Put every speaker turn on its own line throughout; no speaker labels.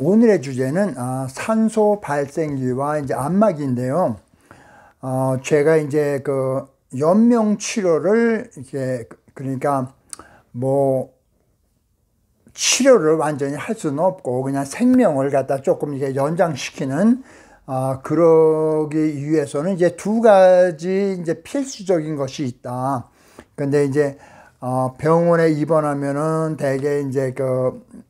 오늘의 주제는 산소 발생기와 이제 안마기인데요. 제가 이제 그 연명 치료를 이렇게 그러니까 뭐 치료를 완전히 할 수는 없고 그냥 생명을 갖다 조금 이게 연장시키는 그러기 위해서는 이제 두 가지 이제 필수적인 것이 있다. 근데 이제 병원에 입원하면은 대개 이제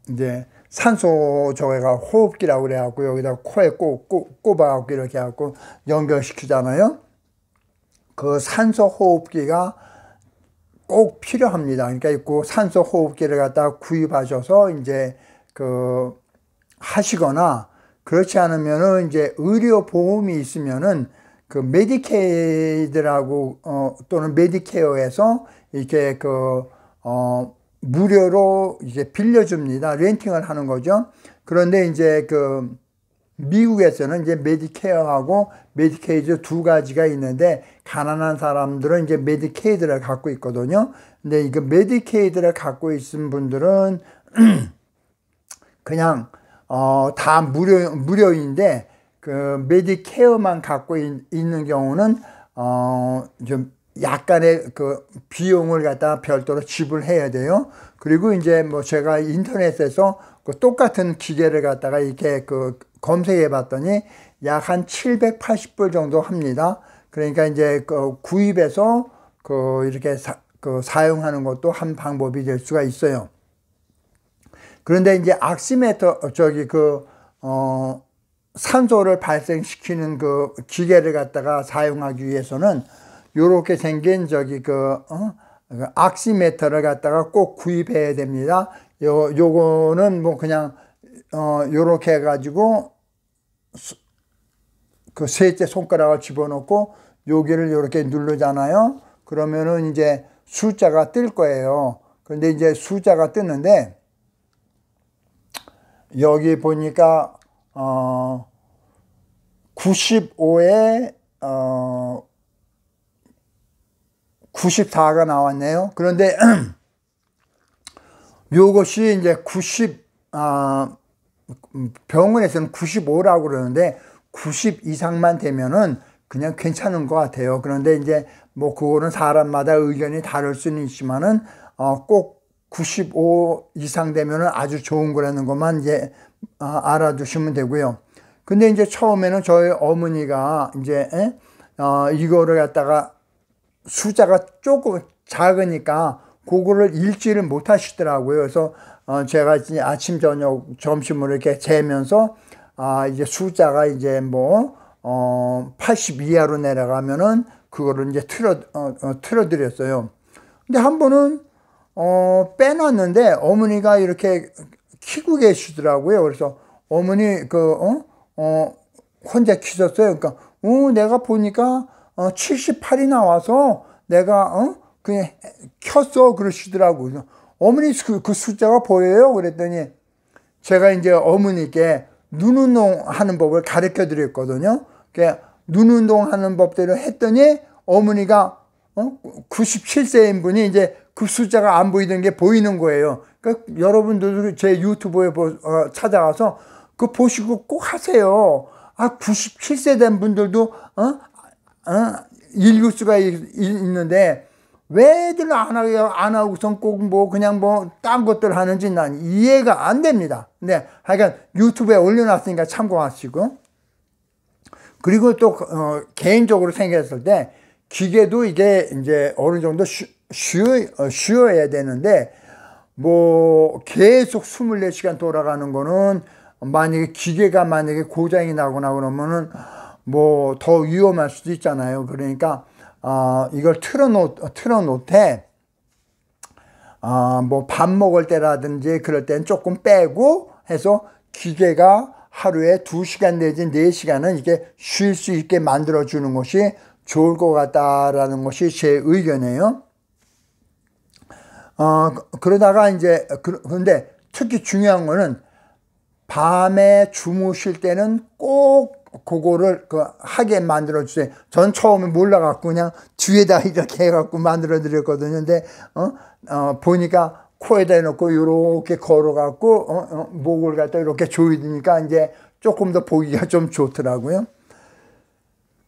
이제 산소 저기가 호흡기라고 그래갖고 여기다 코에 꼽아갖고 이렇게 해갖고 연결시키잖아요. 그 산소 호흡기가 꼭 필요합니다. 그러니까 그 산소 호흡기를 갖다가 구입하셔서 이제 하시거나 그렇지 않으면은 이제 의료 보험이 있으면은 그 메디케이드라고 또는 메디케어에서 이렇게 무료로 이제 빌려줍니다. 렌팅을 하는 거죠. 그런데 이제 미국에서는 이제 메디케어하고 메디케이드 두 가지가 있는데 가난한 사람들은 이제 메디케이드를 갖고 있거든요. 근데 이거 메디케이드를 갖고 있는 분들은 그냥 다 무료인데 그 메디케어만 갖고 있는 경우는 좀 약간의 그 비용을 갖다 별도로 지불해야 돼요. 그리고 이제 뭐 제가 인터넷에서 그 똑같은 기계를 갖다가 이렇게 검색해 봤더니 약 한 780불 정도 합니다. 그러니까 이제 구입해서 이렇게 사용하는 것도 한 방법이 될 수가 있어요. 그런데 이제 악시미터 산소를 발생시키는 그 기계를 갖다가 사용하기 위해서는 요렇게 생긴 악시미터를 갖다가 꼭 구입해야 됩니다. 요거는 뭐 그냥 요렇게 해가지고 그 셋째 손가락을 집어넣고 여기를 요렇게 누르잖아요. 그러면은 이제 숫자가 뜰 거예요. 그런데 이제 숫자가 뜨는데 여기 보니까 95에 94가 나왔네요. 그런데 요것이 이제 병원에서는 95라고 그러는데 90 이상만 되면은 그냥 괜찮은 것 같아요. 그런데 이제 뭐 그거는 사람마다 의견이 다를 수는 있지만은 꼭 95 이상 되면은 아주 좋은 거라는 것만 이제 알아두시면 되고요. 근데 이제 처음에는 저희 어머니가 이제 이거를 갖다가 숫자가 조금 작으니까 그거를 읽지를 못하시더라고요. 그래서 제가 이제 아침, 저녁, 점심으로 이렇게 재면서 이제 숫자가 이제 80 이하로 내려가면은 그거를 이제 틀어드렸어요. 근데 한 번은 빼놨는데 어머니가 이렇게 키고 계시더라고요. 그래서 어머니 혼자 키셨어요. 그러니까 내가 보니까 78이 나와서 내가 그냥 켰어 그러시더라고요. 어머니 그 숫자가 보여요? 그랬더니 제가 이제 어머니께 눈 운동하는 법을 가르쳐 드렸거든요. 눈 운동하는 법대로 했더니 어머니가 97세인 분이 이제 그 숫자가 안 보이던 게 보이는 거예요. 그러니까 여러분들도 제 유튜브에 찾아가서 그거 보시고 꼭 하세요. 97세 된 분들도 읽을 수가 있는데 왜들 안 하고선 꼭 그냥 딴 것들 하는지 난 이해가 안 됩니다. 근데 하여간 유튜브에 올려놨으니까 참고하시고. 그리고 또 개인적으로 생각했을 때 기계도 이게 이제 어느 정도 쉬어야 되는데 뭐 계속 24시간 돌아가는 거는 기계가 만약에 고장이 나거나 그러면은 뭐 더 위험할 수도 있잖아요. 그러니까 이걸 틀어놓되 뭐 밥 먹을 때라든지 그럴 땐 조금 빼고 해서 기계가 하루에 2시간 내지 4시간은 이게 쉴 수 있게 만들어 주는 것이 좋을 것 같다라는 것이 제 의견이에요. 그러다가 이제 그런데 특히 중요한 거는 밤에 주무실 때는 꼭 그거를 하게 만들어 주세요. 전 처음에 몰라갖고 그냥 뒤에다 이렇게 해갖고 만들어 드렸거든요. 근데 보니까 코에다 놓고 이렇게 걸어갖고 목을 갖다 이렇게 조이니까 이제 조금 더 보기가 좀 좋더라고요.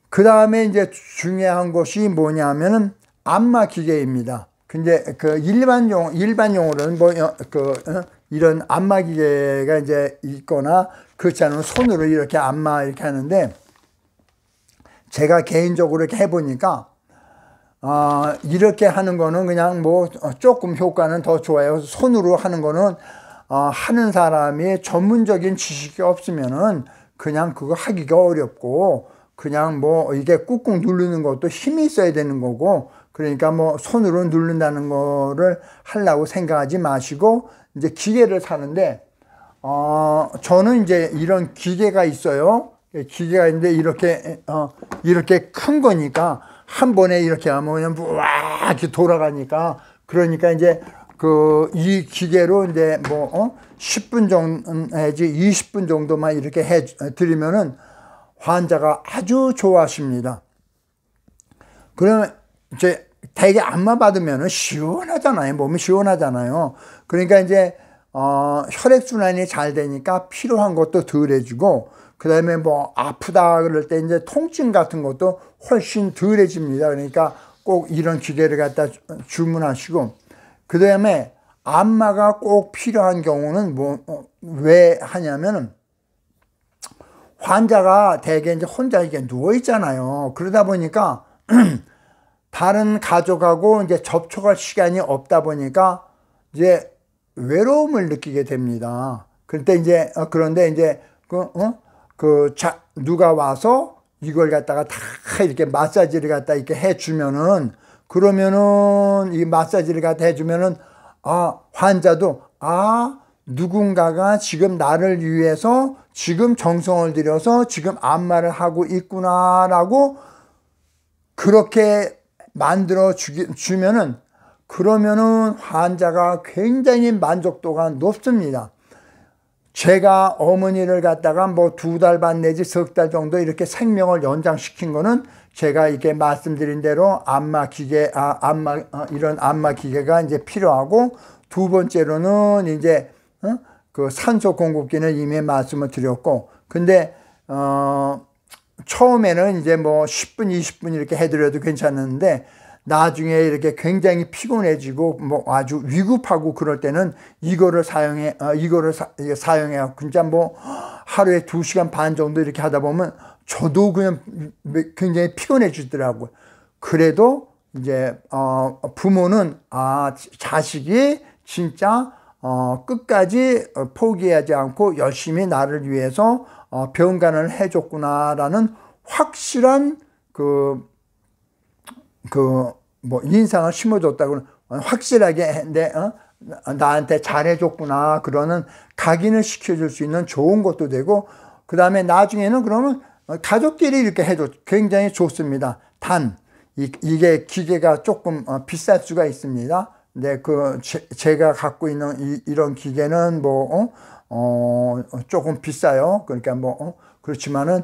그 다음에 이제 중요한 것이 뭐냐면은 안마 기계입니다. 근데 그 일반 용어로는 이런 안마 기계가 이제 있거나 그렇지 않으면 손으로 이렇게 안마 이렇게 하는데, 제가 개인적으로 이렇게 해보니까 이렇게 하는 거는 그냥 뭐 조금 효과는 더 좋아요. 손으로 하는 거는 하는 사람이 전문적인 지식이 없으면은 그냥 그거 하기가 어렵고, 그냥 뭐 이게 꾹꾹 누르는 것도 힘이 있어야 되는 거고, 그러니까 뭐 손으로 누른다는 거를 하려고 생각하지 마시고 이제 기계를 사는데, 저는 이제 이런 기계가 있어요. 기계가 있는데 이렇게 큰 거니까 한 번에 이렇게 하면 그냥 와 이렇게 돌아가니까, 그러니까 이제 이 기계로 이제 뭐 10분 정도 내지 20분 정도만 이렇게 해 드리면은 환자가 아주 좋아하십니다. 그러면 이제 되게 안마 받으면은 시원하잖아요. 몸이 시원하잖아요. 그러니까 이제 혈액순환이 잘 되니까 필요한 것도 덜해지고, 그 다음에 뭐 아프다 그럴 때 이제 통증 같은 것도 훨씬 덜해집니다. 그러니까 꼭 이런 기계를 갖다 주문하시고, 그 다음에 안마가 꼭 필요한 경우는 왜 하냐면은, 환자가 대개 이제 혼자 이렇게 누워 있잖아요. 그러다 보니까 다른 가족하고 이제 접촉할 시간이 없다 보니까 이제 외로움을 느끼게 됩니다. 그런데 이제 누가 와서 이걸 갖다가 다 이렇게 마사지를 갖다 이렇게 해주면은, 그러면은 이 마사지를 갖다 해주면은 환자도 누군가가 지금 나를 위해서 지금 정성을 들여서 지금 안마를 하고 있구나라고 그렇게 만들어 주면은, 그러면은 환자가 굉장히 만족도가 높습니다. 제가 어머니를 갖다가 뭐 2달 반 내지 석 달 정도 이렇게 생명을 연장시킨 거는, 제가 이렇게 말씀드린 대로 이런 안마 기계가 이제 필요하고, 두 번째로는 이제 그 산소 공급기는 이미 말씀을 드렸고, 근데 처음에는 이제 뭐 10분 20분 이렇게 해드려도 괜찮은데, 나중에 이렇게 굉장히 피곤해지고 뭐 아주 위급하고 그럴 때는 이거를 사용해 진짜 뭐 하루에 2시간 반 정도 이렇게 하다 보면 저도 그냥 굉장히 피곤해지더라고요. 그래도 이제 부모는 자식이 진짜 끝까지 포기하지 않고 열심히 나를 위해서 병간을 해줬구나라는 확실한 뭐 인상을 심어줬다고, 확실하게 나한테 잘해줬구나 그러는 각인을 시켜줄 수 있는 좋은 것도 되고, 그 다음에 나중에는 그러면 가족끼리 이렇게 해줘 굉장히 좋습니다. 단 이게 기계가 조금 비쌀 수가 있습니다. 근데 제가 갖고 있는 이런 기계는 조금 비싸요. 그러니까 그렇지만은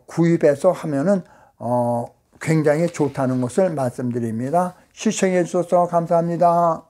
구입해서 하면은 굉장히 좋다는 것을 말씀드립니다. 시청해 주셔서 감사합니다.